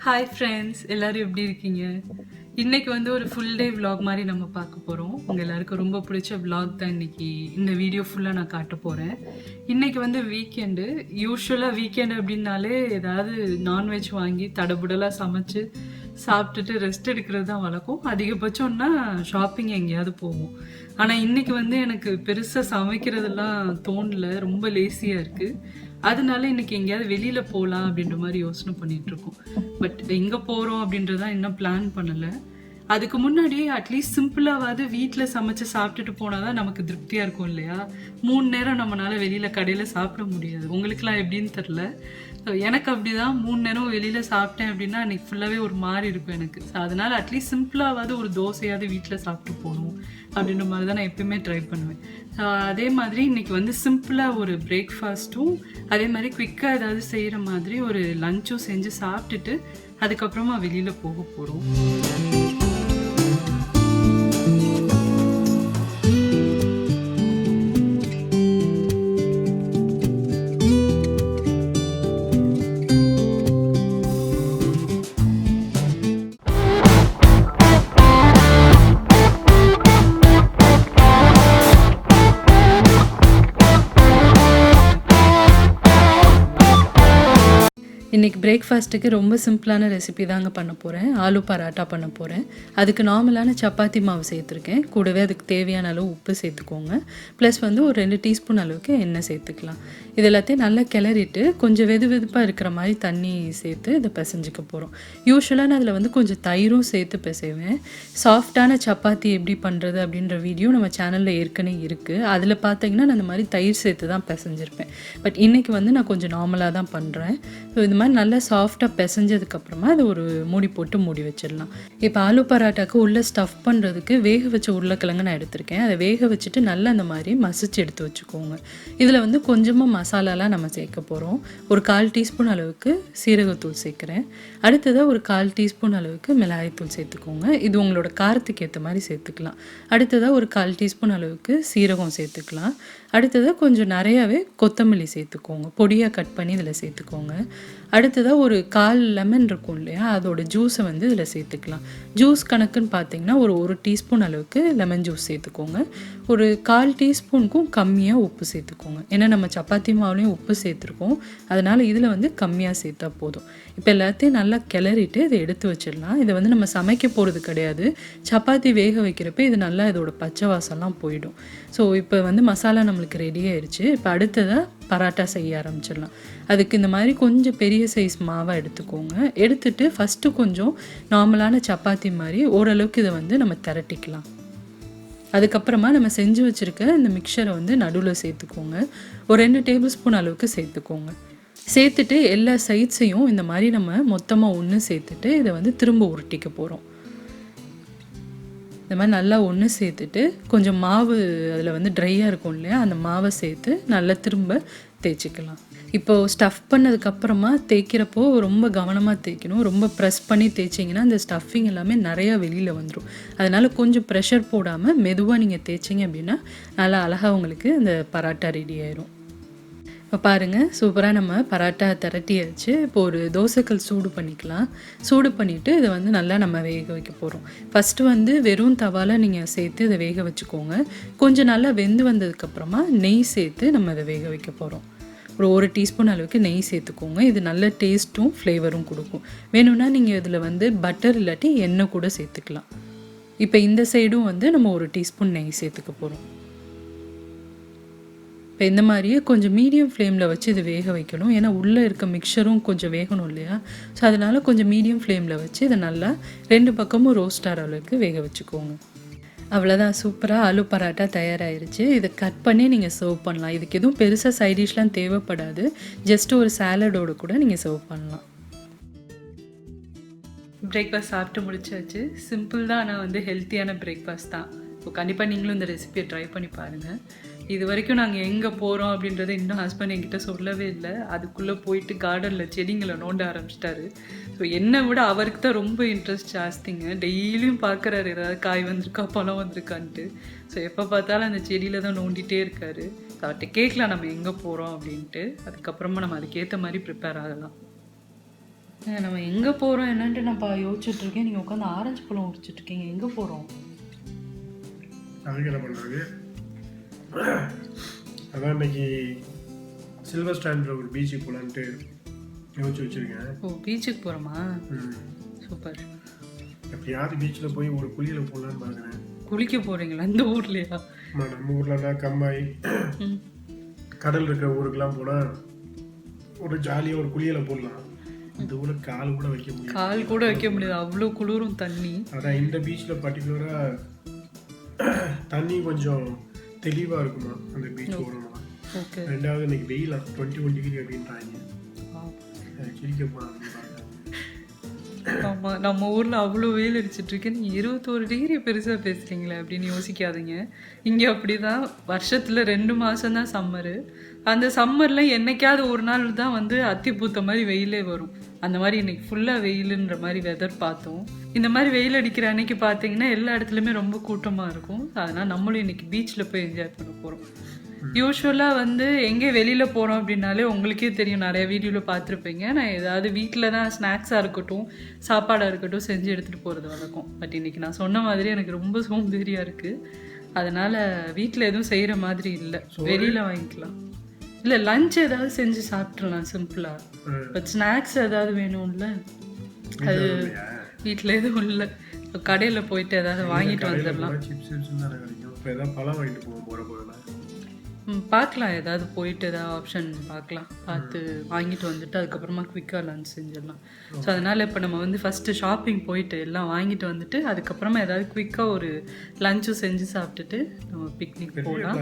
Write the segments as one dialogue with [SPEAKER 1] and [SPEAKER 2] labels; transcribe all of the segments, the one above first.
[SPEAKER 1] Hi friends, எல்லாரும் எப்படி இருக்கீங்க? இன்னைக்கு வந்து ஒரு ஃபுல் டே vlog மாதிரி நம்ம பார்க்க போகிறோம். உங்கள் எல்லாருக்கும் ரொம்ப பிடிச்ச vlog தான் இன்னைக்கு இந்த வீடியோ ஃபுல்லாக நான் காட்ட போகிறேன். இன்னைக்கு வந்து வீக்கெண்டு. யூஸ்வலாக வீக்கெண்டு அப்படின்னாலே ஏதாவது நான்வெஜ் வாங்கி தடபுடலாக சமைச்சு சாப்பிட்டுட்டு ரெஸ்ட் எடுக்கிறது தான் வழக்கம். அதிகபட்சம்னா ஷாப்பிங் எங்கேயாவது போவோம். ஆனால் இன்னைக்கு வந்து எனக்கு பெருசாக சமைக்கிறதெல்லாம் தோணல, ரொம்ப லேசியாக இருக்குது. அதனால இன்னைக்கு எங்கேயாவது வெளியில போகலாம் அப்படின்ற மாதிரி யோசனை பண்ணிட்டு இருக்கோம். பட் எங்க போறோம் அப்படின்றதான் இன்னும் பிளான் பண்ணல. அதுக்கு முன்னாடியே அட்லீஸ்ட் சிம்பிளாவது வீட்டில் சமைச்சு சாப்பிட்டுட்டு போனாதான் நமக்கு திருப்தியா இருக்கும் இல்லையா? 3 நேரம் நம்மளால வெளியில கடையில சாப்பிட முடியாது. உங்களுக்குலாம் எப்படின்னு தெரில. எனக்கு அப்படிதான். 3 நேரம் வெளியில சாப்பிட்டேன் அப்படின்னா அன்னைக்கு ஃபுல்லாவே ஒரு மாதிரி இருக்கும் எனக்கு. அதனால அட்லீஸ்ட் சிம்பிளாவது ஒரு தோசையாவது வீட்டில் சாப்பிட்டு போகணும் அப்படின்ற மாதிரி தான் நான் எப்பயுமே ட்ரை பண்ணுவேன். அதே மாதிரி இன்னைக்கு வந்து சிம்பிளாக ஒரு பிரேக்ஃபாஸ்ட்டும் அதே மாதிரி குவிக்காக ஏதாவது செய்கிற மாதிரி ஒரு லஞ்சும் செஞ்சு சாப்பிட்டுட்டு அதுக்கப்புறமா வெளியில் போக போகிறோம். இன்றைக்கி பிரேக்ஃபாஸ்ட்டுக்கு ரொம்ப சிம்பிளான ரெசிபி தாங்க பண்ண போகிறேன். ஆலு பராட்டா பண்ண போகிறேன். அதுக்கு நார்மலான சப்பாத்தி மாவு சேர்த்துருக்கேன். கூடவே அதுக்கு தேவையான அளவு உப்பு சேர்த்துக்கோங்க. ப்ளஸ் வந்து ஒரு 2 டீஸ்பூன் அளவுக்கு எண்ணெய் சேர்த்துக்கலாம். இது எல்லாத்தையும் நல்லா கிளறிட்டு கொஞ்சம் வெதுப்பாக இருக்கிற மாதிரி தண்ணி சேர்த்து இதை பிசைஞ்சிக்க போகிறோம். யூஸ்வலாக நான் அதில் வந்து கொஞ்சம் தயிரும் சேர்த்து பிசைவேன். சாஃப்டான சப்பாத்தி எப்படி பண்ணுறது அப்படின்ற வீடியோ நம்ம சேனலில் ஏற்கனவே இருக்குது. அதில் பார்த்தீங்கன்னா நான் இந்த மாதிரி தயிர் சேர்த்து தான் பிசைஞ்சிருப்பேன். பட் இன்றைக்கி வந்து நான் கொஞ்சம் நார்மலாக தான் பண்ணுறேன். ஸோ இந்த மாதிரி நல்லா சாஃப்டாக பிசைஞ்சதுக்கப்புறமா அதை ஒரு மூடி போட்டு மூடி வச்சிடலாம். இப்போ ஆலு பராட்டாக்கு உள்ளே ஸ்டஃப் பண்ணுறதுக்கு வேக வச்ச உருளைக்கிழங்கு நான் எடுத்திருக்கேன். அதை வேக வச்சுட்டு நல்லா அந்த மாதிரி மசிச்சு எடுத்து வச்சுக்கோங்க. இதில் வந்து கொஞ்சமாக மசாலாலாம் நம்ம சேர்க்க போகிறோம். ஒரு 1/4 டீஸ்பூன் அளவுக்கு சீரகத்தூள் சேர்க்குறேன். அடுத்ததாக ஒரு 1/4 டீஸ்பூன் அளவுக்கு மிளகாய்த்தூள் சேர்த்துக்கோங்க. இது உங்களோட காரத்துக்கு ஏற்ற மாதிரி சேர்த்துக்கலாம். அடுத்ததாக ஒரு 1/4 டீஸ்பூன் அளவுக்கு சீரகம் சேர்த்துக்கலாம். அடுத்ததாக கொஞ்சம் நிறையாவே கொத்தமல்லி சேர்த்துக்கோங்க. பொடியாக கட் பண்ணி இதில் சேர்த்துக்கோங்க. அடுத்ததாக ஒரு 1/4 லெமன் இருக்கும் இல்லையா, அதோட ஜூஸை வந்து இதில் சேர்த்துக்கலாம். ஜூஸ் கணக்குன்னு பார்த்தீங்கன்னா ஒரு டீஸ்பூன் அளவுக்கு லெமன் ஜூஸ் சேர்த்துக்கோங்க. ஒரு 1/4 டீஸ்பூனுக்கும் கம்மியாக உப்பு சேர்த்துக்கோங்க. ஏன்னா நம்ம சப்பாத்தி மாவுலேயும் உப்பு சேர்த்துருக்கோம். அதனால் இதில் வந்து கம்மியாக சேர்த்தா போதும். இப்போ எல்லாத்தையும் நல்லா கிளறிட்டு இதை எடுத்து வச்சிடலாம். இதை வந்து நம்ம சமைக்க போகிறது கிடையாது. சப்பாத்தி வேக வைக்கிறப்ப இது நல்லா இதோட பச்சை வாசம்லாம் போயிடும். ஸோ இப்போ வந்து மசாலா நம்மளுக்கு ரெடி ஆயிடுச்சு. இப்போ அடுத்ததாக பராட்டா செய்ய ஆரம்பிச்சிடலாம். அதுக்கு இந்த மாதிரி கொஞ்சம் பெரிய சைஸ் மாவாக எடுத்துக்கோங்க. எடுத்துட்டு ஃபஸ்ட்டு கொஞ்சம் நார்மலான சப்பாத்தி மாதிரி ஓரளவுக்கு இதை வந்து நம்ம திரட்டிக்கலாம். அதுக்கப்புறமா நம்ம செஞ்சு வச்சுருக்க இந்த மிக்சரை வந்து நடுவில் சேர்த்துக்கோங்க. ஒரு 2 டேபிள் ஸ்பூன் அளவுக்கு சேர்த்துக்கோங்க. சேர்த்துட்டு எல்லா சைட்ஸையும் இந்த மாதிரி நம்ம மொத்தமாக ஒன்று சேர்த்துட்டு இதை வந்து திரும்ப உருட்டிக்க போகிறோம். இந்த மாதிரி நல்லா ஒன்று சேர்த்துட்டு கொஞ்சம் மாவு அதில் வந்து ட்ரையாக இருக்கும் இல்லையா, அந்த மாவை சேர்த்து நல்லா திரும்ப தேய்ச்சிக்கலாம். இப்போது ஸ்டஃப் பண்ணதுக்கப்புறமா தேய்க்கிறப்போ ரொம்ப கவனமாக தேய்க்கணும். ரொம்ப ப்ரெஸ் பண்ணி தேய்ச்சிங்கன்னா அந்த ஸ்டஃபிங் எல்லாமே நிறையா வெளியில் வந்துடும். அதனால் கொஞ்சம் ப்ரெஷர் போடாமல் மெதுவாக நீங்கள் தேய்ச்சிங்க அப்படின்னா நல்லா அழகாக உங்களுக்கு அந்த பராட்டா ரெடி ஆயிரும். இப்போ பாருங்கள், சூப்பராக நம்ம பராட்டா திரட்டியாச்சு. இப்போ ஒரு தோசைக்கல் சூடு பண்ணிக்கலாம். சூடு பண்ணிவிட்டு இதை வந்து நல்லா நம்ம வேக வைக்க போகிறோம். ஃபஸ்ட்டு வந்து வெறும் தவாவில் நீங்கள் சேர்த்து இதை வேக வச்சுக்கோங்க. கொஞ்சம் நல்லா வெந்து வந்ததுக்கப்புறமா நெய் சேர்த்து நம்ம இதை வேக வைக்க போகிறோம். ஒரு டீஸ்பூன் அளவுக்கு நெய் சேர்த்துக்கோங்க. இது நல்ல டேஸ்ட்டும் ஃப்ளேவரும் கொடுக்கும். வேணும்னா நீங்கள் இதில் வந்து பட்டர் இல்லாட்டி எண்ணெய் கூட சேர்த்துக்கலாம். இப்போ இந்த சைடும் வந்து நம்ம 1 டீஸ்பூன் நெய் சேர்த்துக்க போகிறோம். இப்போ இந்த மாதிரியே கொஞ்சம் மீடியம் ஃப்ளேமில் வச்சு இது வேக வைக்கணும். ஏன்னா உள்ளே இருக்க மிக்சரும் கொஞ்சம் வேகணும் இல்லையா? ஸோ அதனால் கொஞ்சம் மீடியம் ஃப்ளேமில் வச்சு இதை நல்லா 2 பக்கமும் ரோஸ்ட் ஆகிற அளவுக்கு வேக வச்சுக்கோங்க. அவ்வளோதான், சூப்பராக ஆலு பராட்டா தயாராகிருச்சு. இதை கட் பண்ணி நீங்கள் சர்வ் பண்ணலாம். இதுக்கு எதுவும் பெருசாக சைட் டிஷ்லாம் தேவைப்படாது. ஜஸ்ட் ஒரு சாலடோடு கூட நீங்கள் சர்வ் பண்ணலாம். பிரேக்ஃபாஸ்ட் சாப்பிட்டு முடிச்சாச்சு. சிம்பிள் தான், ஆனால் வந்து ஹெல்த்தியான பிரேக்ஃபாஸ்ட் தான். ஸோ கண்டிப்பாக நீங்களும் இந்த ரெசிபியை ட்ரை பண்ணி பாருங்கள். இது வரைக்கும் நாங்கள் எங்கே போகிறோம் அப்படின்றத இன்னும் ஹஸ்பண்ட் என்கிட்ட சொல்லவே இல்லை. அதுக்குள்ளே போயிட்டு கார்டனில் செடிங்களை நோண்ட ஆரம்பிச்சிட்டாரு. ஸோ என்னை விட அவருக்கு தான் ரொம்ப இன்ட்ரெஸ்ட் ஜாஸ்திங்க. டெய்லியும் பார்க்குறாரு ஏதாவது காய் வந்திருக்கா பழம் வந்திருக்கான்ட்டு. ஸோ எப்போ பார்த்தாலும் அந்த செடியில் தான் நோண்டிகிட்டே இருக்காரு. அவர்கிட்ட கேட்கலாம் நம்ம எங்கே போகிறோம் அப்படின்ட்டு. அதுக்கப்புறமா நம்ம அதுக்கேற்ற மாதிரி ப்ரிப்பேர் ஆகலாம். நம்ம எங்கே போகிறோம் என்னன்ட்டு நான் யோசிச்சுட்டு இருக்கேன். நீங்கள் உட்காந்து ஆரஞ்சு பழம் உரிச்சிட்டு இருக்கீங்க. எங்கே போகிறோம்?
[SPEAKER 2] அதுக்கு என்ன பண்ணுறது, அதான் இன்னைக்கு சில்வர் ஸ்டாண்டில் ஒரு பீச்சுக்கு போகலான்ட்டு யோசிச்சு வச்சுருக்கேன்.
[SPEAKER 1] ஓ, பீச்சுக்கு போகிறோமா? சூப்பர்.
[SPEAKER 2] எப்படியாவது பீச்சில் போய் ஒரு குளியில் போடலான்னு பார்க்குறேன்.
[SPEAKER 1] குளிக்க போகிறீங்களா இந்த ஊர்லையா?
[SPEAKER 2] நம்ம ஊர்லன்னா கம்பாய் கடல் இருக்கிற ஊருக்கெல்லாம் போனால் ஒரு ஜாலியாக ஒரு குளியலை போடலாம். இந்த ஊரில் கால் கூட வைக்க முடியாது.
[SPEAKER 1] கால் கூட வைக்க முடியாது, அவ்வளோ குளிரும் தண்ணி.
[SPEAKER 2] அதான் இந்த பீச்சில் பர்டிகுலராக தண்ணி கொஞ்சம் தெளிவாக இருக்குமா அந்த பீச் ஓரமாக.
[SPEAKER 1] ஓகே.
[SPEAKER 2] ரெண்டாவது இன்னைக்கு வெயில் 21 டிகிரி அப்படின்றாங்க. கிழிக்க போனாங்க.
[SPEAKER 1] ஆமாம், நம்ம ஊரில் அவ்வளோ வெயில் அடிச்சிட்ருக்கு. நீங்கள் 21 டிகிரி பெருசாக பேசுகிறீங்களே அப்படின்னு யோசிக்காதீங்க. இங்கே அப்படி தான், வருஷத்தில் 2 மாதம் தான் சம்மரு. அந்த சம்மரில் என்னைக்காவது ஒரு நாள் தான் வந்து அத்தி பூத்த மாதிரி வெயிலே வரும். அந்த மாதிரி இன்னைக்கு ஃபுல்லாக வெயிலுன்ற மாதிரி வெதர் பார்த்தோம். இந்த மாதிரி வெயில் அடிக்கிற அன்னைக்கு பார்த்தீங்கன்னா எல்லா இடத்துலையுமே ரொம்ப கூட்டமாக இருக்கும். அதனால் நம்மளும் இன்னைக்கு பீச்சில் போய் என்ஜாய் பண்ண போகிறோம். யூஸ்வலாக வந்து எங்கே வெளியில் போகிறோம் அப்படின்னாலே உங்களுக்கே தெரியும், நிறைய வீடியோவில் பார்த்துருப்பீங்க. நான் ஏதாவது வீட்டில் தான் ஸ்நாக்ஸாக இருக்கட்டும் சாப்பாடாக இருக்கட்டும் செஞ்சு எடுத்துகிட்டு போகிறது வழக்கம். பட் இன்றைக்கி நான் சொன்ன மாதிரி எனக்கு ரொம்ப சோம்பேறியாக இருக்குது. அதனால் வீட்டில் எதுவும் செய்கிற மாதிரி இல்லை, வெளியில் வாங்கிக்கலாம். இல்லை, லஞ்ச் ஏதாவது செஞ்சு சாப்பிட்றலாம் சிம்பிளாக. பட் ஸ்நாக்ஸ் ஏதாவது வேணும்ல, அது வீட்டில் எதுவும் இல்லை. கடையில் போயிட்டு ஏதாவது வாங்கிட்டு வந்துடலாம். பார்க்கலாம், ஏதாவது போயிட்டு ஏதாவது ஆப்ஷன் பார்க்கலாம், பார்த்து வாங்கிட்டு வந்துட்டு அதுக்கப்புறமா குயிக்காக லஞ்ச் செஞ்சிடலாம். ஸோ அதனால் இப்போ நம்ம வந்து ஃபஸ்ட்டு ஷாப்பிங் போயிட்டு எல்லாம் வாங்கிட்டு வந்துட்டு அதுக்கப்புறமா ஏதாவது குயிக்காக ஒரு லஞ்சும் செஞ்சு சாப்பிட்டுட்டு நம்ம பிக்னிக் போகலாம்.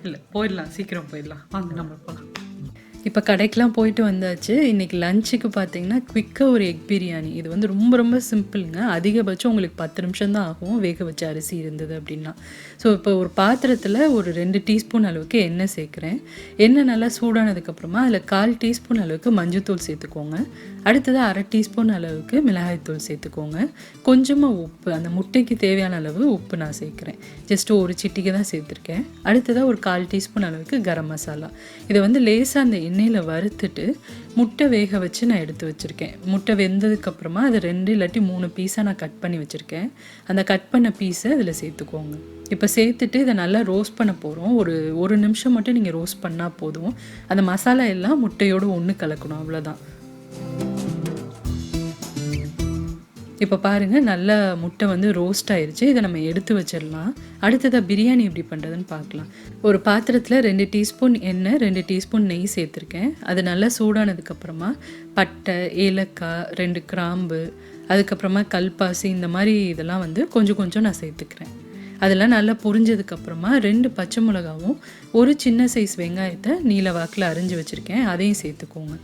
[SPEAKER 1] இல்லை, போயிடலாம், சீக்கிரம் போயிடலாம். வாங்க நம்ம போகலாம். இப்போ கடைக்கெலாம் போயிட்டு வந்தாச்சு. இன்றைக்கி லஞ்சுக்கு பார்த்தீங்கன்னா குவிக்காக ஒரு எக் பிரியாணி. இது வந்து ரொம்ப ரொம்ப சிம்பிளுங்க. அதிகபட்சம் உங்களுக்கு 10 நிமிஷம் தான் ஆகும் வேக வச்ச அரிசி இருந்தது அப்படின்னா. ஸோ இப்போ ஒரு பாத்திரத்தில் ஒரு 2 டீஸ்பூன் அளவுக்கு எண்ணெய் சேர்க்குறேன். எண்ணெய் நல்லா சூடானதுக்கப்புறமா அதில் 1/4 டீஸ்பூன் அளவுக்கு மஞ்சள்தூள் சேர்த்துக்கோங்க. அடுத்தது 1/2 டீஸ்பூன் அளவுக்கு மிளகாய்த்தூள் சேர்த்துக்கோங்க. கொஞ்சமாக உப்பு, அந்த முட்டைக்கு தேவையான அளவு உப்பு நான் சேர்க்குறேன். ஜஸ்ட்டு ஒரு சிட்டிக்கு தான் சேர்த்துருக்கேன். அடுத்ததாக ஒரு 1/4 டீஸ்பூன் அளவுக்கு கரம் மசாலா. இதை வந்து லேசாக அந்த எண்ணெயில் வறுத்துட்டு முட்டை வேக வச்சு நான் எடுத்து வச்சுருக்கேன். முட்டை வெந்ததுக்கப்புறமா அது 2 இல்லாட்டி 3 பீஸாக நான் கட் பண்ணி வச்சுருக்கேன். அந்த கட் பண்ண பீஸை அதில் சேர்த்துக்கோங்க. இப்போ சேர்த்துட்டு இதை நல்லா ரோஸ்ட் பண்ண போகிறோம். ஒரு நிமிஷம் மட்டும் நீங்கள் ரோஸ்ட் பண்ணால் போதும். அந்த மசாலா எல்லாம் முட்டையோடு ஒன்று கலக்கணும், அவ்வளோதான். இப்போ பாருங்கள், நல்லா முட்டை வந்து ரோஸ்ட் ஆயிடுச்சு. இதை நம்ம எடுத்து வச்சிடலாம். அடுத்ததாக பிரியாணி எப்படி பண்ணுறதுன்னு பார்க்கலாம். ஒரு பாத்திரத்தில் 2 டீஸ்பூன் எண்ணெய், 2 டீஸ்பூன் நெய் சேர்த்துருக்கேன். அது நல்லா சூடானதுக்கப்புறமா பட்டை, ஏலக்காய், 2 கிராம்பு, அதுக்கப்புறமா கல்பாசி, இந்த மாதிரி இதெல்லாம் வந்து கொஞ்சம் கொஞ்சம் நான் சேர்த்துக்கிறேன். அதெல்லாம் நல்லா பொரிஞ்சதுக்கப்புறமா 2 பச்சை மிளகாவும் ஒரு சின்ன சைஸ் வெங்காயத்தை நீல வாக்கில் அரிஞ்சு வச்சுருக்கேன், அதையும் சேர்த்துக்கோங்க.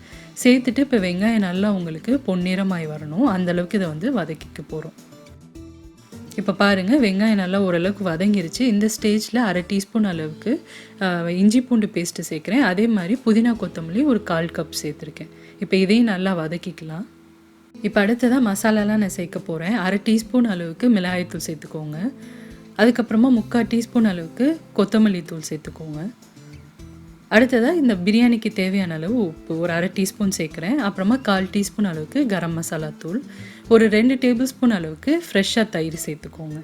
[SPEAKER 1] சேர்த்துட்டு இப்போ வெங்காயம் நல்லா உங்களுக்கு பொன்னிறமாய் வரணும், அந்தளவுக்கு இதை வந்து வதக்கிக்க போகிறோம். இப்போ பாருங்கள், வெங்காயம் நல்லா ஓரளவுக்கு வதங்கிருச்சு. இந்த ஸ்டேஜில் 1/2 டீஸ்பூன் அளவுக்கு இஞ்சி பூண்டு பேஸ்ட்டு சேர்க்குறேன். அதே மாதிரி புதினா கொத்தமல்லி ஒரு 1/4 கப் சேர்த்துருக்கேன். இப்போ இதையும் நல்லா வதக்கிக்கலாம். இப்போ அடுத்ததாக மசாலாலாம் நான் சேர்க்க போகிறேன். 1/2 டீஸ்பூன் அளவுக்கு மிளகாய்த்தூள் சேர்த்துக்கோங்க. அதுக்கப்புறமா 3/4 டீஸ்பூன் அளவுக்கு கொத்தமல்லி தூள் சேர்த்துக்கோங்க. அடுத்ததாக இந்த பிரியாணிக்கு தேவையான அளவு உப்பு ஒரு 1/2 டீஸ்பூன் சேர்க்குறேன். அப்புறமா 1/4 டீஸ்பூன் அளவுக்கு கரம் மசாலா தூள், ஒரு 2 டேபிள் ஸ்பூன் அளவுக்கு ஃப்ரெஷ்ஷாக தயிர் சேர்த்துக்கோங்க.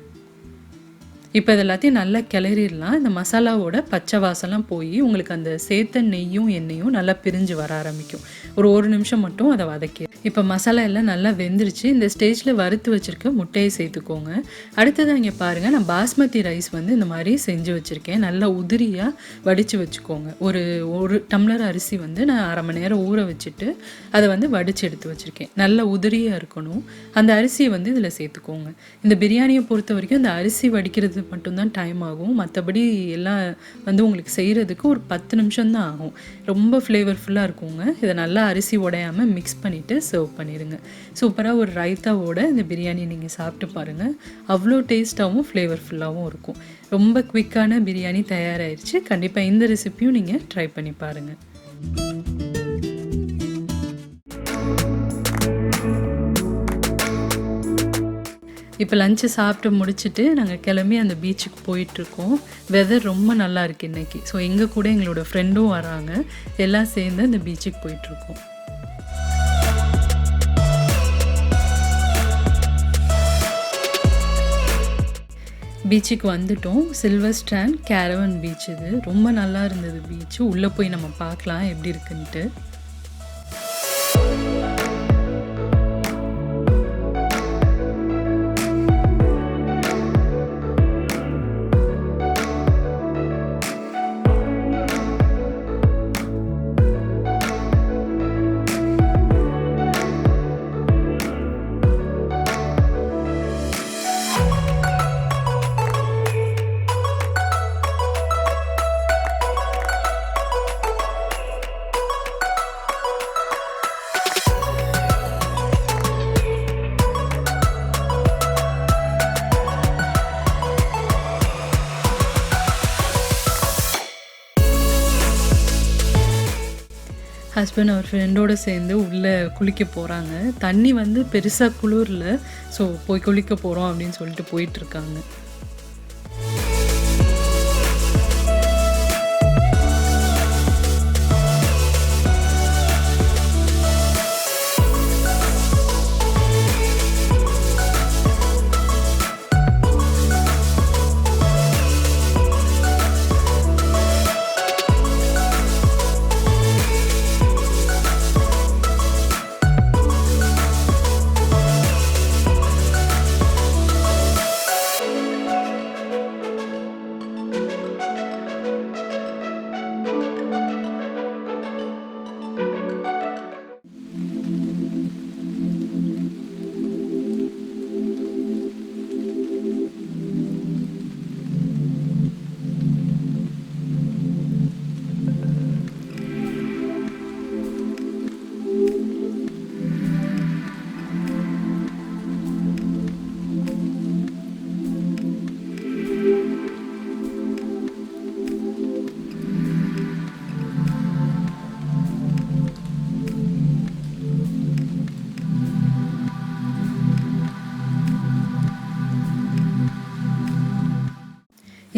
[SPEAKER 1] இப்போ இது எல்லாத்தையும் நல்லா கிளறிடலாம். இந்த மசாலாவோட பச்சை வாசம்லாம் போய் உங்களுக்கு அந்த சேர்த்த நெய்யும் எண்ணெயும் நல்லா பிரிஞ்சு வர ஆரம்பிக்கும். ஒரு நிமிஷம் மட்டும் அதை வதக்கி. இப்போ மசாலா எல்லாம் நல்லா வெந்துருச்சு. இந்த ஸ்டேஜில் வறுத்து வச்சுருக்க முட்டையை சேர்த்துக்கோங்க. அடுத்தது இங்கே பாருங்கள், நான் பாஸ்மதி ரைஸ் வந்து இந்த மாதிரி செஞ்சு வச்சுருக்கேன். நல்லா உதிரியாக வடித்து வச்சுக்கோங்க. ஒரு டம்ளர் அரிசி வந்து நான் 1/2 மணி நேரம் ஊற வச்சுட்டு அதை வந்து வடித்து எடுத்து வச்சுருக்கேன். நல்லா உதிரியாக இருக்கணும். அந்த அரிசியை வந்து இதில் சேர்த்துக்கோங்க. இந்த பிரியாணியை பொறுத்த வரைக்கும் இந்த அரிசி வடிக்கிறது மட்டும்தான் டைம் ஆகும். மற்றபடி எல்லாம் வந்து உங்களுக்கு செய்கிறதுக்கு ஒரு 10 நிமிஷம் தான் ஆகும். ரொம்ப ஃப்ளேவர்ஃபுல்லாக இருக்குங்க. இதை நல்லா அரிசி உடையாமல் மிக்ஸ் பண்ணிவிட்டு சர்வ் பண்ணிடுங்க. சூப்பராக ஒரு ரைத்தாவோட இந்த பிரியாணி நீங்கள் சாப்பிட்டு பாருங்கள். அவ்வளோ டேஸ்ட்டாகவும் ஃப்ளேவர்ஃபுல்லாகவும் இருக்கும். ரொம்ப குவிக்கான பிரியாணி தயாராகிடுச்சு. கண்டிப்பாக இந்த ரெசிபியும் நீங்கள் ட்ரை பண்ணி பாருங்கள். இப்போ லஞ்சை சாப்பிட்டு முடிச்சுட்டு நாங்கள் கிளம்பி அந்த பீச்சுக்கு போயிட்டுருக்கோம். வெதர் ரொம்ப நல்லா இருக்குது இன்றைக்கி. ஸோ எங்கள் கூட எங்களோட ஃப்ரெண்டும் வராங்க. எல்லாம் சேர்ந்து அந்த பீச்சுக்கு போயிட்டுருக்கோம். பீச்சுக்கு வந்துட்டோம். Silver strand caravan beach. இது ரொம்ப நல்லா இருந்தது பீச்சு. உள்ளே போய் நம்ம பார்க்கலாம் எப்படி இருக்குன்ட்டு. ஹஸ்பண்ட் அவர் ஃப்ரெண்டோடு சேர்ந்து உள்ளே குளிக்க போகிறாங்க. தண்ணி வந்து பெருசாக குளிரில், ஸோ போய் குளிக்க போகிறோம் அப்படின்னு சொல்லிட்டு போயிட்டுருக்காங்க.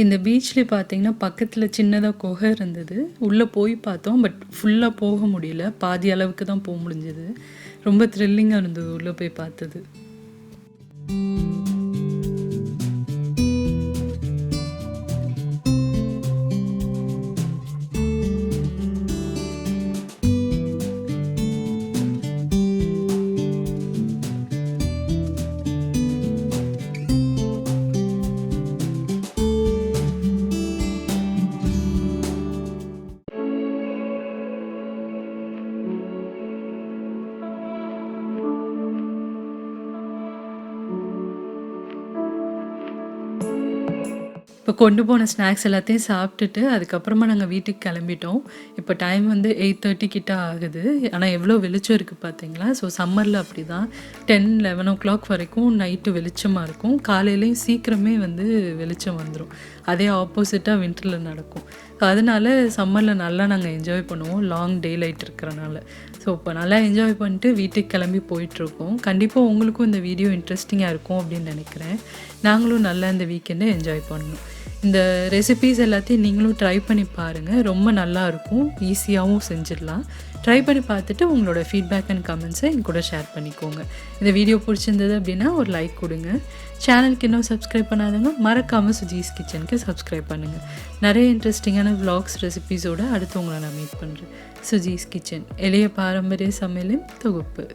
[SPEAKER 1] இந்த பீச்சில் பார்த்தீங்கன்னா பக்கத்தில் சின்னதாக குகை இருந்தது. உள்ளே போய் பார்த்தோம். பட் ஃபுல்லாக போக முடியல. பாதி அளவுக்கு தான் போக முடிஞ்சது. ரொம்ப த்ரில்லிங்காக இருந்தது உள்ளே போய் பார்த்தது. இப்போ கொண்டு போன ஸ்நாக்ஸ் எல்லாத்தையும் சாப்பிட்டுட்டு அதுக்கப்புறமா நாங்கள் வீட்டுக்கு கிளம்பிட்டோம். இப்போ டைம் வந்து 8:30 கிட்ட ஆகுது. ஆனால் எவ்வளோ வெளிச்சம் இருக்குது பார்த்தீங்களா. ஸோ சம்மரில் அப்படி தான் 10-11 o'clock வரைக்கும் நைட்டு வெளிச்சமாக இருக்கும். காலையிலையும் சீக்கிரமே வந்து வெளிச்சம் வந்துடும். அதே ஆப்போசிட்டாக வின்டரில் நடக்கும். ஸோ அதனால சம்மரில் நல்லா நாங்கள் என்ஜாய் பண்ணுவோம், லாங் டே லைட் இருக்கிறனால. ஸோ இப்போ நல்லா என்ஜாய் பண்ணிட்டு வீட்டுக்கு கிளம்பி போயிட்டுருக்கோம். கண்டிப்பாக உங்களுக்கும் இந்த வீடியோ இன்ட்ரெஸ்டிங்காக இருக்கும் அப்படின்னு நினைக்கிறேன். நாங்களும் நல்லா இந்த வீக்கெண்டை என்ஜாய் பண்ணணும். இந்த ரெசிபீஸ் எல்லாத்தையும் நீங்களும் ட்ரை பண்ணி பாருங்கள். ரொம்ப நல்லாயிருக்கும், ஈஸியாகவும் செஞ்சிடலாம். ட்ரை பண்ணி பார்த்துட்டு உங்களோட ஃபீட்பேக் அண்ட் கமெண்ட்ஸை என் கூட ஷேர் பண்ணிக்கோங்க. இந்த வீடியோ பிடிச்சிருந்தது அப்படின்னா ஒரு லைக் கொடுங்க. சேனலுக்கு இன்னும் சப்ஸ்கிரைப் பண்ணாதவங்க மறக்காமல் சுஜீஸ் கிச்சனுக்கு சப்ஸ்கிரைப் பண்ணுங்கள். நிறைய இன்ட்ரெஸ்டிங்கான விளாக்ஸ் ரெசிபீஸோடு அடுத்து உங்களை நான் மீட் பண்ணுறேன். சுஜீஸ் கிச்சன், எளிய பாரம்பரிய சமையலின் தொகுப்பு.